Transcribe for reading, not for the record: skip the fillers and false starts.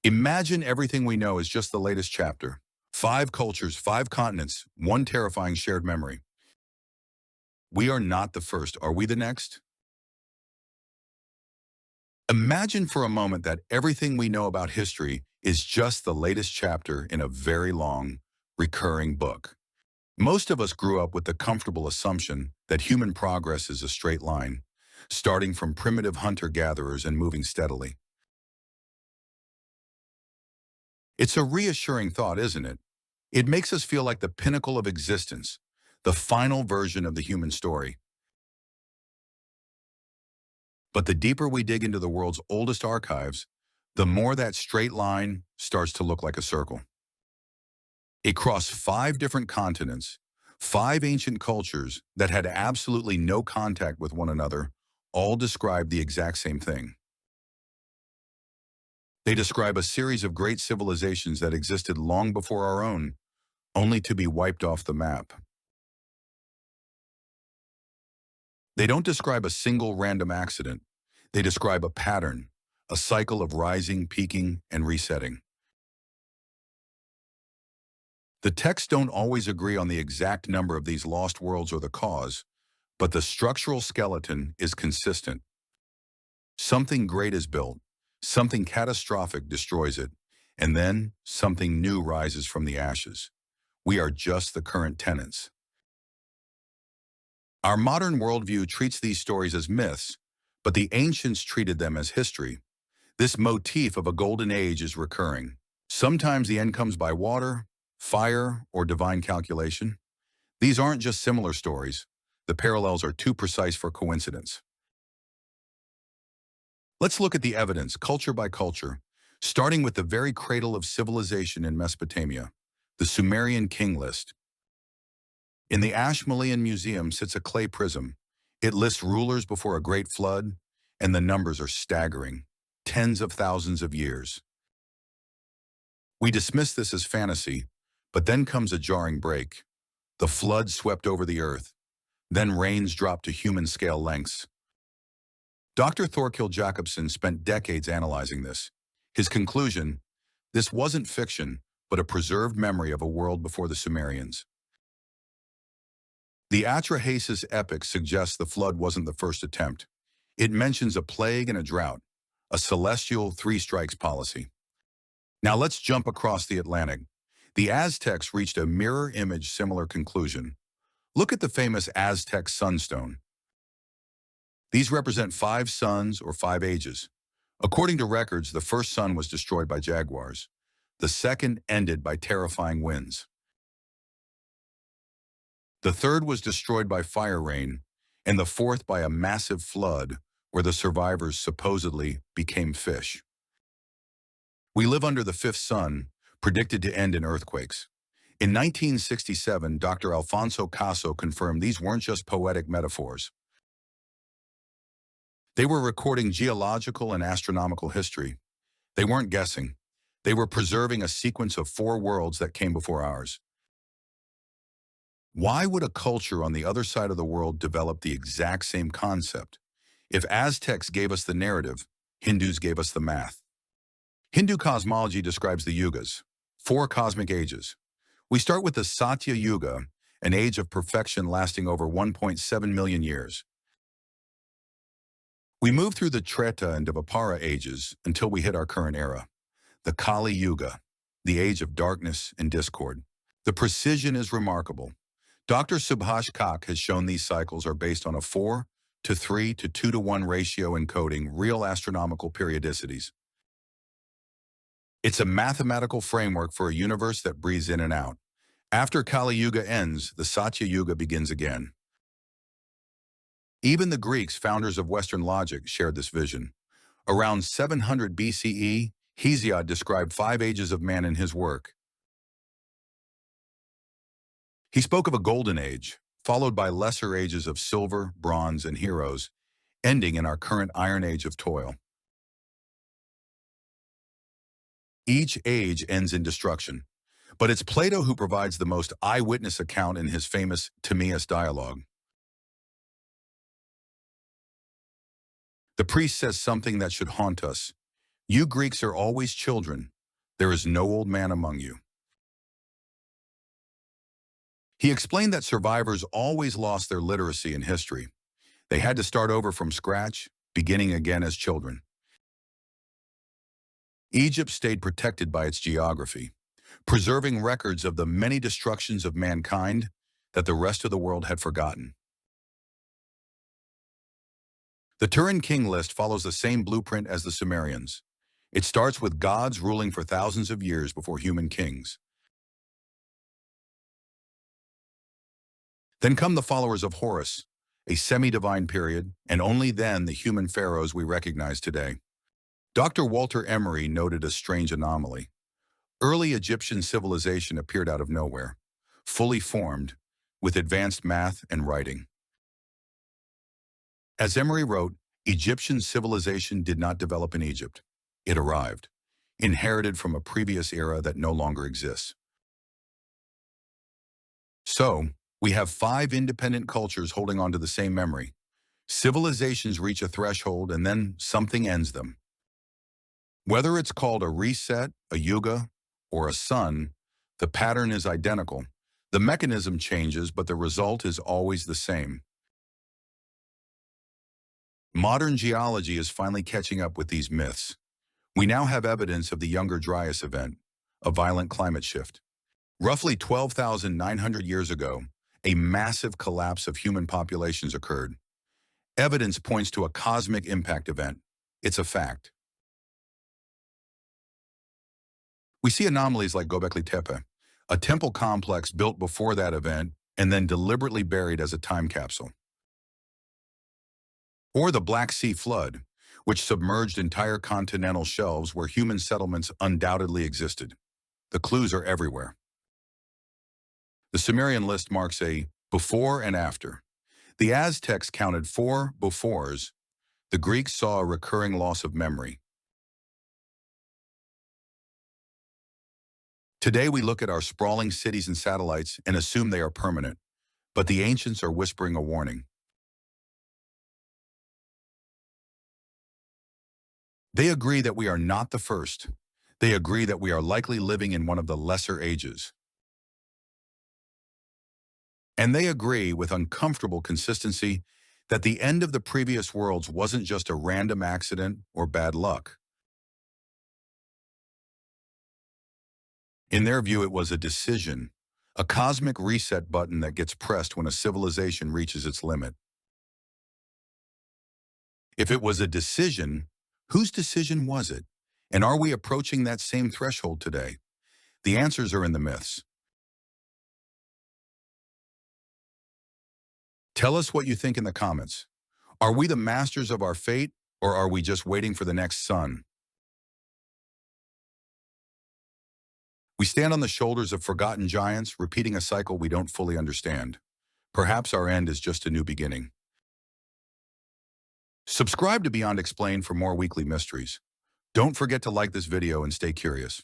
Imagine everything we know is just the latest chapter. 5 cultures, 5 continents, one terrifying shared memory. We are not the first, are we the next? Imagine for a moment that everything we know about history is just the latest chapter in a very long, recurring book. Most of us grew up with the comfortable assumption that human progress is a straight line, starting from primitive hunter-gatherers and moving steadily. It's a reassuring thought, isn't it? It makes us feel like the pinnacle of existence, the final version of the human story. But the deeper we dig into the world's oldest archives, the more that straight line starts to look like a circle. It crossed 5 different continents, 5 ancient cultures that had absolutely no contact with one another, all describe the exact same thing. They describe a series of great civilizations that existed long before our own, only to be wiped off the map. They don't describe a single random accident. They describe a pattern, a cycle of rising, peaking, and resetting. The texts don't always agree on the exact number of these lost worlds or the cause, but the structural skeleton is consistent. Something great is built, something catastrophic destroys it, and then something new rises from the ashes. We are just the current tenants. Our modern worldview treats these stories as myths, but the ancients treated them as history. This motif of a golden age is recurring. Sometimes the end comes by water, fire, or divine calculation. These aren't just similar stories. The parallels are too precise for coincidence. Let's look at the evidence, culture by culture, starting with the very cradle of civilization in Mesopotamia, the Sumerian King List. In the Ashmolean Museum sits a clay prism. It lists rulers before a great flood, and the numbers are staggering, tens of thousands of years. We dismiss this as fantasy, but then comes a jarring break. The flood swept over the earth. Then rains dropped to human-scale lengths. Dr. Thorkild Jacobsen spent decades analyzing this. His conclusion, this wasn't fiction, but a preserved memory of a world before the Sumerians. The Atrahasis epic suggests the flood wasn't the first attempt. It mentions a plague and a drought, a celestial 3 strikes policy. Now let's jump across the Atlantic. The Aztecs reached a mirror image similar conclusion. Look at the famous Aztec Sun Stone. These represent 5 suns or 5 ages. According to records, the first sun was destroyed by jaguars. The second ended by terrifying winds. The third was destroyed by fire rain, and the fourth by a massive flood where the survivors supposedly became fish. We live under the 5th sun, predicted to end in earthquakes. In 1967, Dr. Alfonso Caso confirmed these weren't just poetic metaphors. They were recording geological and astronomical history. They weren't guessing. They were preserving a sequence of 4 worlds that came before ours. Why would a culture on the other side of the world develop the exact same concept? If Aztecs gave us the narrative, Hindus gave us the math. Hindu cosmology describes the Yugas, 4 cosmic ages. We start with the Satya Yuga, an age of perfection lasting over 1.7 million years. We move through the Treta and Dvapara ages until we hit our current era, the Kali Yuga, the age of darkness and discord. The precision is remarkable. Dr. Subhash Kak has shown these cycles are based on a 4:3 to 2:1 ratio encoding real astronomical periodicities. It's a mathematical framework for a universe that breathes in and out. After Kali Yuga ends, the Satya Yuga begins again. Even the Greeks, founders of Western logic, shared this vision. Around 700 BCE, Hesiod described 5 ages of man in his work. He spoke of a golden age, followed by lesser ages of silver, bronze, and heroes, ending in our current Iron Age of toil. Each age ends in destruction, but it's Plato who provides the most eyewitness account in his famous Timaeus dialogue. The priest says something that should haunt us. You Greeks are always children, There is no old man among you. He explained that survivors always lost their literacy in history. They had to start over from scratch, beginning again as children. Egypt stayed protected by its geography, preserving records of the many destructions of mankind that the rest of the world had forgotten. The Turin King List follows the same blueprint as the Sumerians. It starts with gods ruling for thousands of years before human kings. Then come the followers of Horus, a semi-divine period, and only then the human pharaohs we recognize today. Dr. Walter Emery noted a strange anomaly. Early Egyptian civilization appeared out of nowhere, fully formed, with advanced math and writing. As Emery wrote, Egyptian civilization did not develop in Egypt. It arrived, inherited from a previous era that no longer exists. So, we have 5 independent cultures holding on to the same memory. Civilizations reach a threshold and then something ends them. Whether it's called a reset, a Yuga, or a sun, the pattern is identical. The mechanism changes, but the result is always the same. Modern geology is finally catching up with these myths. We now have evidence of the Younger Dryas event, a violent climate shift. Roughly 12,900 years ago, a massive collapse of human populations occurred. Evidence points to a cosmic impact event. It's a fact. We see anomalies like Göbekli Tepe, a temple complex built before that event and then deliberately buried as a time capsule. Or the Black Sea flood, which submerged entire continental shelves where human settlements undoubtedly existed. The clues are everywhere. The Sumerian list marks a before and after. The Aztecs counted 4 befores. The Greeks saw a recurring loss of memory. Today we look at our sprawling cities and satellites and assume they are permanent, but the ancients are whispering a warning. They agree that we are not the first. They agree that we are likely living in one of the lesser ages. And they agree with uncomfortable consistency that the end of the previous worlds wasn't just a random accident or bad luck. In their view, it was a decision, a cosmic reset button that gets pressed when a civilization reaches its limit. If it was a decision, whose decision was it? And are we approaching that same threshold today? The answers are in the myths. Tell us what you think in the comments. Are we the masters of our fate, or are we just waiting for the next sun? We stand on the shoulders of forgotten giants, repeating a cycle we don't fully understand. Perhaps our end is just a new beginning. Subscribe to Beyond Explained for more weekly mysteries. Don't forget to like this video and stay curious.